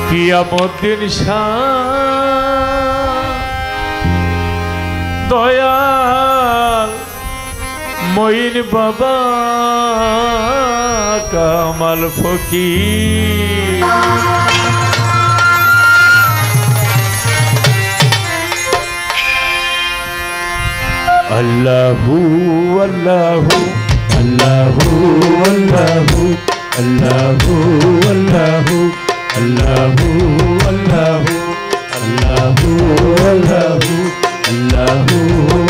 কিয়ামত দিন দয়াল মঈন বাবা কামাল ফকির আল্লাহু আল্লাহু আল্লাহু আল্লাহু আল্লাহু আল্লাহু Allahu Allahu Allahu Allahu Allahu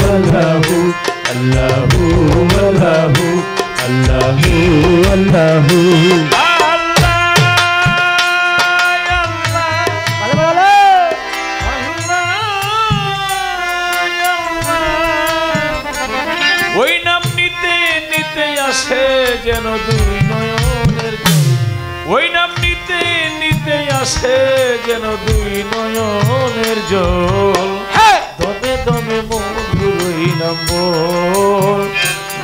Allahu Allahu Allahu Allahu Allahu ওই নাম নিতে নিতে আসে যেন দুই নয়নের ওই নাম নিতে নিতে আসে যেন দুই নয়নের জল দমে দমে মধুর ওই নাম বল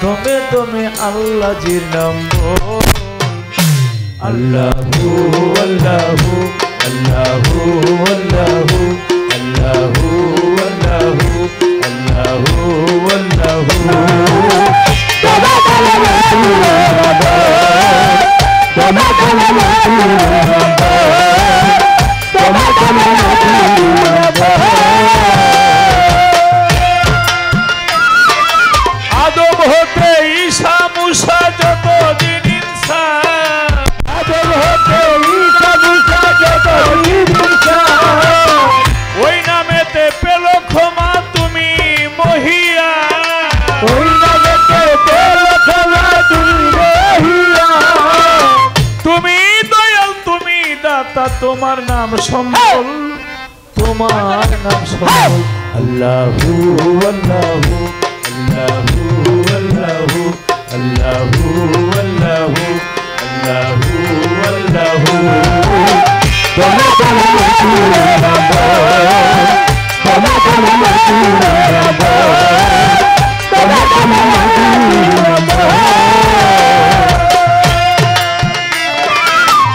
দমে দমে আল্লাহজির নাম বল আল্লাহু আল্লাহু আল্লাহু আল্লাহু আল্লাহু আল্লাহু আল্লাহু আল্লাহু আদম হতে ঈসা মুসা যতদিন ইনসান আদম হতে ঈসা মুসা যতদিন ইনসান ওই নামেতে পেল ক্ষমা তুমি মহিয়া ওই নামেতে পেল ক্ষমা তুমি মহিয়া তুমি দয়াল তুমি দাতা তোমার নাম সম্বল তোমার নাম সম্বল আল্লাহু আল্লাহু আল্লাহু আল্লাহু আল্লাহু আল্লাহু আল্লাহু আল্লাহু তোমার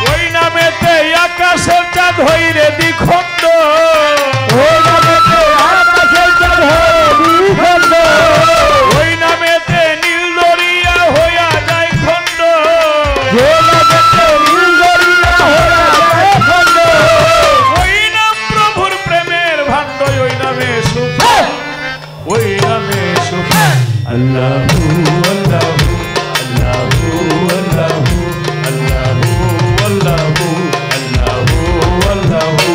ওই নামেতে আকাশের চাঁদ হইরে দ্বিখণ্ড ওই নামেতে আকাশের চাঁদ হইরে দ্বিখণ্ড ওই নামেতে নীল দরিয়া হইয়া যায় খণ্ড ওই নামেতে নীল দরিয়া হইয়া যায় খণ্ড ওই নাম প্রভুর প্রেমের ভাণ্ড ওই নামে সুখ ওই নামে সুখ আল্লাহু আল্লাহু আল্লাহু আল্লাহু আল্লাহু আল্লাহু আল্লাহু আল্লাহু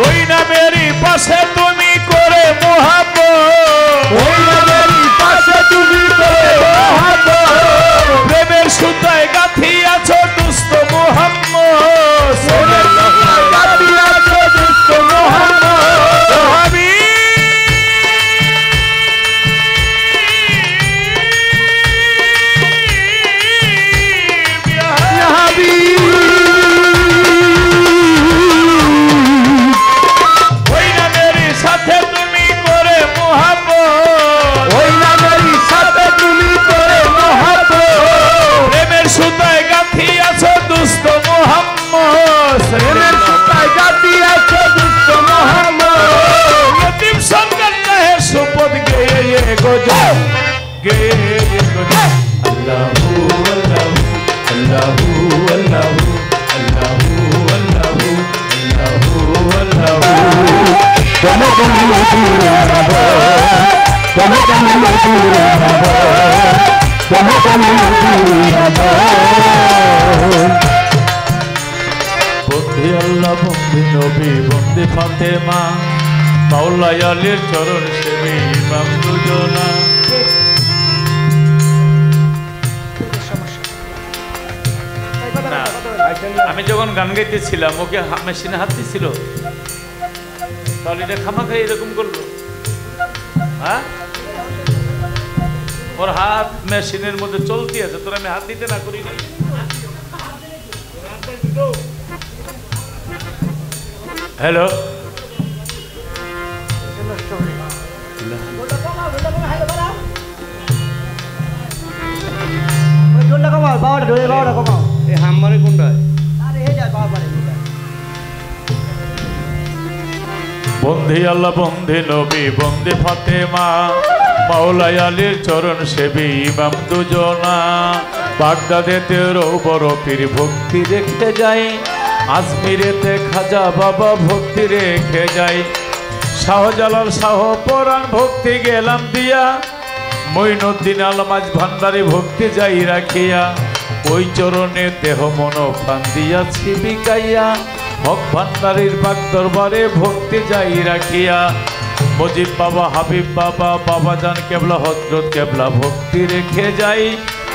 ওই নামেরই পাশে তুমি করে মোহাব্বত ওই নামেরই পাশে তুমি করে মোহাব্বত প্রেমের সুতায় গাঁথিয়াছ দুষ্ট মুহাম্মদ গাঁথিয়াছ দুষ্ট মুহাম্মদ বন্দে আল্লাহ বন্দে নবী বন্দে ফাতেমা মাওলা আলীর চরণ সেবী ইমাম দুজনা আমি যখন গান গাইতেছিলাম ওকে মেশিনে হাত দিছিল তাহলে এটা খামাখাই এরকম করলো হ্যাঁ ওর হাত মেশিনের মধ্যে চলতি আছে তোর আমি হাত দিতে না করি না হ্যালো হাম্মারে কোনটা বন্ধি আল্লাহ বন্ধি নবী বন্ধি ফাতেমা মাওলাই আলীর চরণ সেবী ইমাম দুজনা বাগদাদেতে বড় পীর ভক্তি রেখে যায় আজমিরেতে খাজা বাবা ভক্তি রেখে যায় শাহজালাল শাহ পরাণ ভক্তি গেলাম দিয়া মঈনুদ্দিন আলমাজ ভান্ডারী ভক্তি যাই রাখিয়া ওই চরণে দেহ মন প্রাণ দিয়াছি বিকাইয়া হক ভান্ডারীর বাগ দরবারে ভক্তি যাই রাখিয়া মজিব বাবা হাবিব বাবা বাবাজান কেবলা হযরত কেবলা ভক্তি রেখে যাই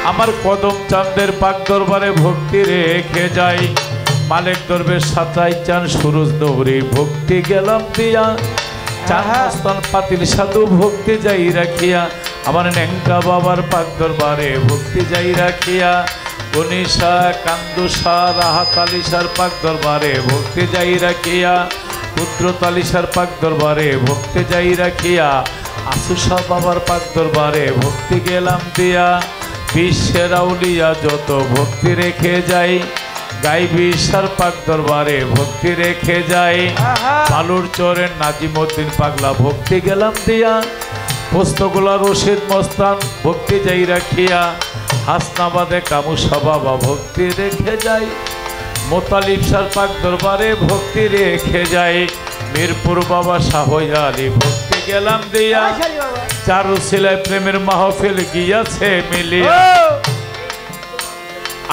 আমার কদম চাঁদের পাক দরবারে ভক্তি রেখে যাই মালিক দরবেশ সাতাই চান সুরজ দৌড়ি ভক্তি গেলাম দিয়া চান পাতিল সাধু ভক্তি যাই রাখিয়া আমার নেংকা বাবার পাক দরবারে ভক্তি যাই রাখিয়া গনিশা কান্দুসা রাহাত আলিশার পাক দরবারে ভক্তি যাই রাখিয়া পুত্র তালিশার পাক দরবারে ভক্তি যাই রাখিয়া আসুসা বাবার পাক দরবারে ভক্তি গেলাম দিয়া বিশ্বের আউলিয়া যত ভক্তি রেখে যাই গাই বিশ্বার পাক দরবারে ভক্তি রেখে যাই বালুর চরের নাজিমউদ্দিন পাগলা ভক্তি গেলাম দিয়া পোস্তগোলা রশিদ মস্তান ভক্তি যাই রাখিয়া হাসনাবাদে কামুসা বাবা ভক্তি রেখে যাই মোতালিব সার পাক দরবারে ভক্তি রেখে যাই মিরপুর বাবা শাহ আলী ভক্তি গেলাম দিয়া চারু সিলাই প্রেমের মাহফিল গিয়াছে মিলিয়া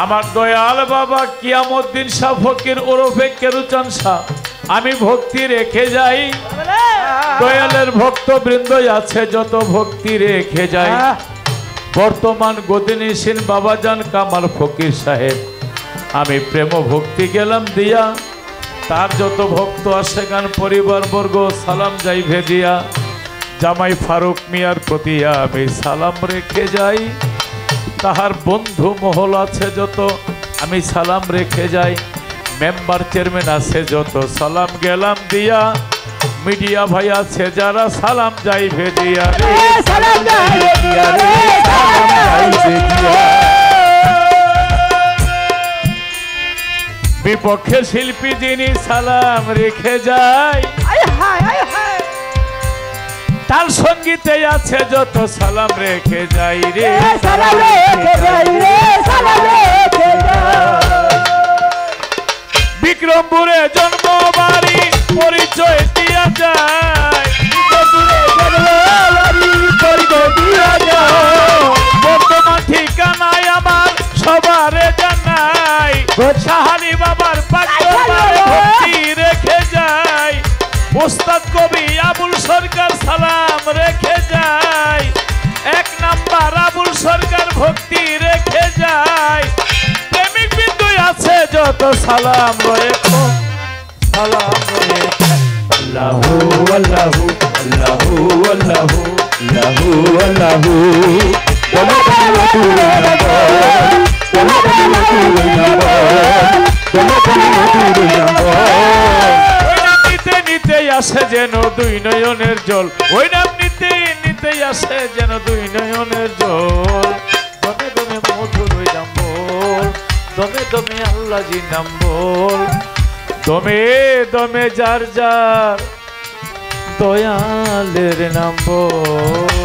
আমার দয়াল বাবা কিয়ামউদ্দিন শাহ ফকির ওরফে কেরুচান শাহ আমি ভক্তি রেখে যাই দয়ালের ভক্ত বৃন্দ আছে যত ভক্তি রেখে যাই বর্তমান গদিনীসীন বাবাজান কামাল ফকির সাহেব আমি প্রেম ভক্তি গেলাম দিয়া তার যত ভক্ত আসে গান পরিবার বর্গ সালাম যাই ভেদিয়া জামাই ফারুক মিয়ার প্রতি আমি সালাম রেখে যাই তাহার বন্ধু মহল আছে যত আমি সালাম রেখে যাই মেম্বার চেয়ারম্যান আছে যত সালাম গেলাম দিয়া মিডিয়া ভাই আছে যারা সালাম যাই ভেদিয়া বিপক্ষের শিল্পী যিনি সালাম রেখে যায় তার সঙ্গীতে আছে যত সালাম রেখে যাই রে বিক্রমপুরে জন্ম বাড়ি পরিচয় দিয়া যায় বর্তমান ঠিকানায় আমার সবারে জানাই শাহালি বাবার পাক দরবারে ভক্তি রেখে যাই উস্তাদ কবি আবুল সরকার সালাম রেখে যাই এক নাম্বার আবুল সরকার ভক্তি রেখে যাই প্রেমিক বিন্দু আছে যত সালাম রেখো সালাম রেখো আল্লাহু আল্লাহু আল্লাহু আল্লাহু আল্লাহু আল্লাহু নিতে আসে যেন দুই নয়নের জল ওই নাম নিতে নিতে আসে যেন দুই নয়নের জল দমে দমে মধুর ওই নাম বল দমে দমে আল্লাহ জি নাম বল দমে দমে যার যার দয়ালের নাম বল